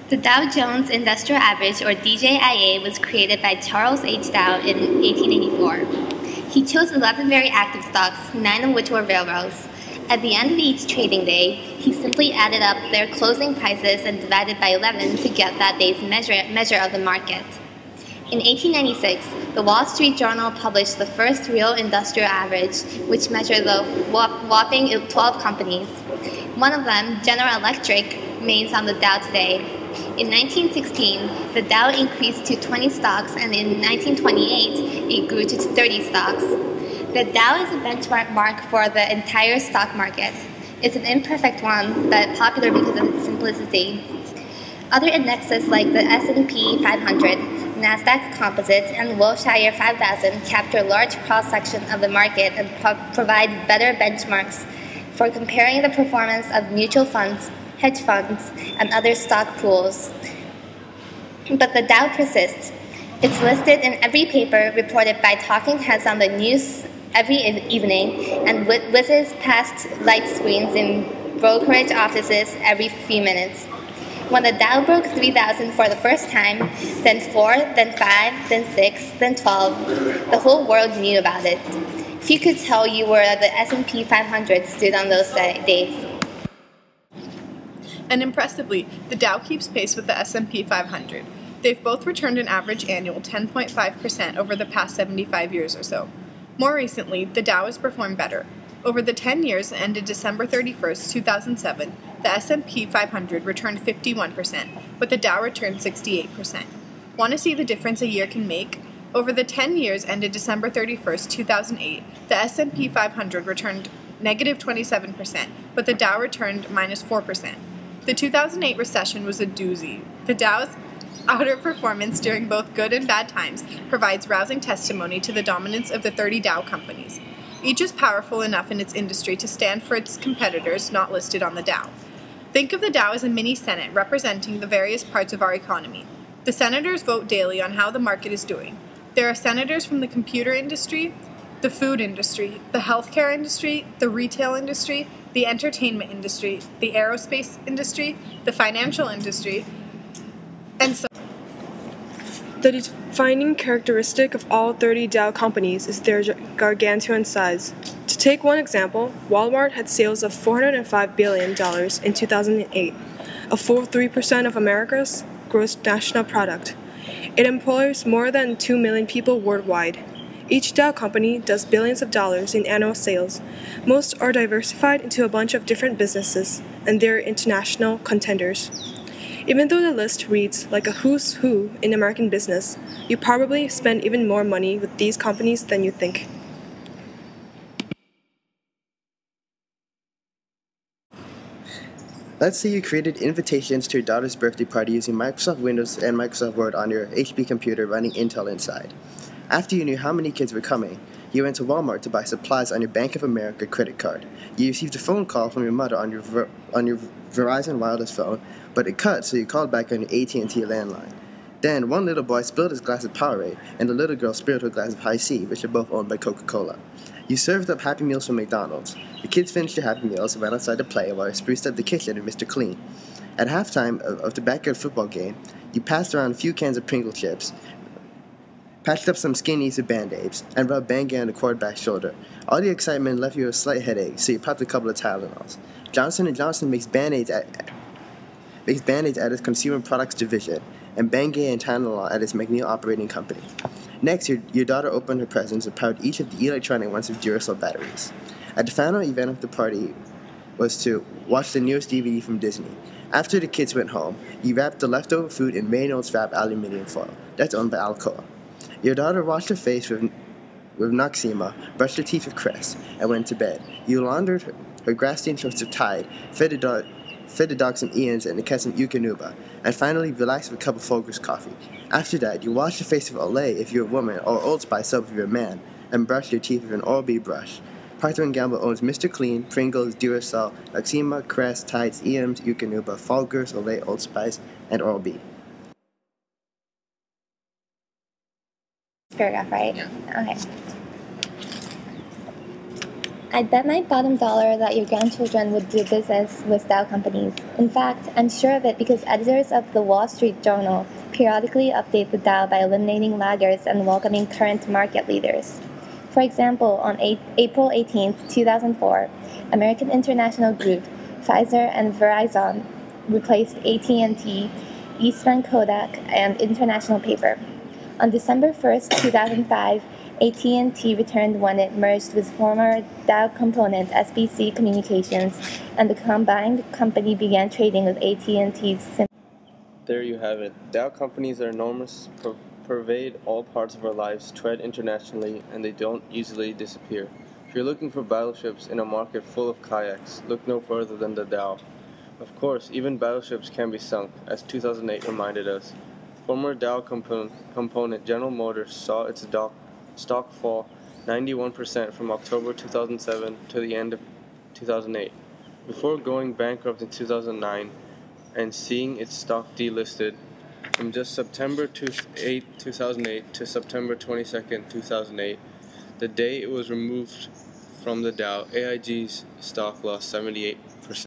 The Dow Jones Industrial Average, or DJIA, was created by Charles H. Dow in 1884. He chose 11 very active stocks, 9 of which were railroads. At the end of each trading day, he simply added up their closing prices and divided by 11 to get that day's measure of the market. In 1896, the Wall Street Journal published the first real industrial average, which measured the whopping 12 companies. One of them, General Electric, remains on the Dow today. In 1916, the Dow increased to 20 stocks, and in 1928, it grew to 30 stocks. The Dow is a benchmark for the entire stock market. It's an imperfect one, but popular because of its simplicity. Other indexes like the S&P 500, NASDAQ Composite, and Wilshire 5000 capture a large cross-section of the market and provide better benchmarks for comparing the performance of mutual funds, hedge funds, and other stock pools. But the Dow persists. It's listed in every paper, reported by talking heads on the news every evening, and whizzes past light screens in brokerage offices every few minutes. When the Dow broke 3,000 for the first time, then 4, then 5, then 6, then 12, the whole world knew about it. Few could tell you where the S&P 500 stood on those days. And impressively, the Dow keeps pace with the S&P 500. They've both returned an average annual 10.5% over the past 75 years or so. More recently, the Dow has performed better. Over the 10 years that ended December 31st, 2007, the S&P 500 returned 51%, but the Dow returned 68%. Want to see the difference a year can make? Over the 10 years ended December 31st, 2008, the S&P 500 returned negative 27%, but the Dow returned minus 4%. The 2008 recession was a doozy. The Dow's outer performance during both good and bad times provides rousing testimony to the dominance of the 30 Dow companies. Each is powerful enough in its industry to stand for its competitors not listed on the Dow. Think of the Dow as a mini Senate representing the various parts of our economy. The senators vote daily on how the market is doing. There are senators from the computer industry, the food industry, the healthcare industry, the retail industry, the entertainment industry, the aerospace industry, the financial industry, and so on. The defining characteristic of all 30 Dow companies is their gargantuan size. To take one example, Walmart had sales of $405 billion in 2008, a full 3% of America's gross national product. It employs more than 2 million people worldwide. Each Dow company does billions of dollars in annual sales. Most are diversified into a bunch of different businesses, and they're international contenders. Even though the list reads like a who's who in American business, you probably spend even more money with these companies than you think. Let's say you created invitations to your daughter's birthday party using Microsoft Windows and Microsoft Word on your HP computer running Intel inside. After you knew how many kids were coming, you went to Walmart to buy supplies on your Bank of America credit card. You received a phone call from your mother on your Verizon wireless phone, but it cut, so you called back on your AT&T landline. Then one little boy spilled his glass of Powerade, and the little girl spilled her glass of High C, which are both owned by Coca-Cola. You served up Happy Meals from McDonald's. The kids finished their Happy Meals and went outside to play while you spruced up the kitchen with Mr. Clean. At halftime of the backyard football game, you passed around a few cans of Pringle chips, patched up some skinnies with Band-Aids, and rubbed Bang-Aid on the quarterback's shoulder. All the excitement left you with a slight headache, so you popped a couple of Tylenols. Johnson & Johnson makes Band-Aids at its consumer products division, and Bang-Aid and Tylenol at its McNeil operating company. Next, your daughter opened her presents and powered each of the electronic ones with Duracell batteries. At the final event of the party was to watch the newest DVD from Disney. After the kids went home, you wrapped the leftover food in Reynolds Wrap aluminum foil. That's owned by Alcoa. Your daughter washed her face with Noxzema, brushed her teeth with Crest, and went to bed. You laundered her grass-stained shorts with Tide, fed the dog some Ian's and the cat some Eukanuba, and finally relaxed with a cup of Folgers coffee. After that, you washed your face with Olay if you're a woman, or Old Spice soap if you're a man, and brushed your teeth with an Oral-B brush. Procter & Gamble owns Mr. Clean, Pringles, Duracell, Noxzema, Crest, Tides, Ian's, Eukanuba, Folgers, Olay, Old Spice, and Oral-B. Paragraph, right? Yeah. Okay. I'd bet my bottom dollar that your grandchildren would do business with Dow companies. In fact, I'm sure of it because editors of the Wall Street Journal periodically update the Dow by eliminating laggards and welcoming current market leaders. For example, on April 18, 2004, American International Group, Pfizer, and Verizon replaced AT&T, Eastman Kodak, and International Paper. On December 1, 2005, AT&T returned when it merged with former Dow component SBC Communications, and the combined company began trading with AT&T's. There you have it. Dow companies are enormous, pervade all parts of our lives, tread internationally, and they don't easily disappear. If you're looking for battleships in a market full of kayaks, look no further than the Dow. Of course, even battleships can be sunk, as 2008 reminded us. Former Dow component General Motors saw its stock fall 91% from October 2007 to the end of 2008, before going bankrupt in 2009 and seeing its stock delisted. From just September 8, 2008 to September 22, 2008, the day it was removed from the Dow, AIG's stock lost 78%.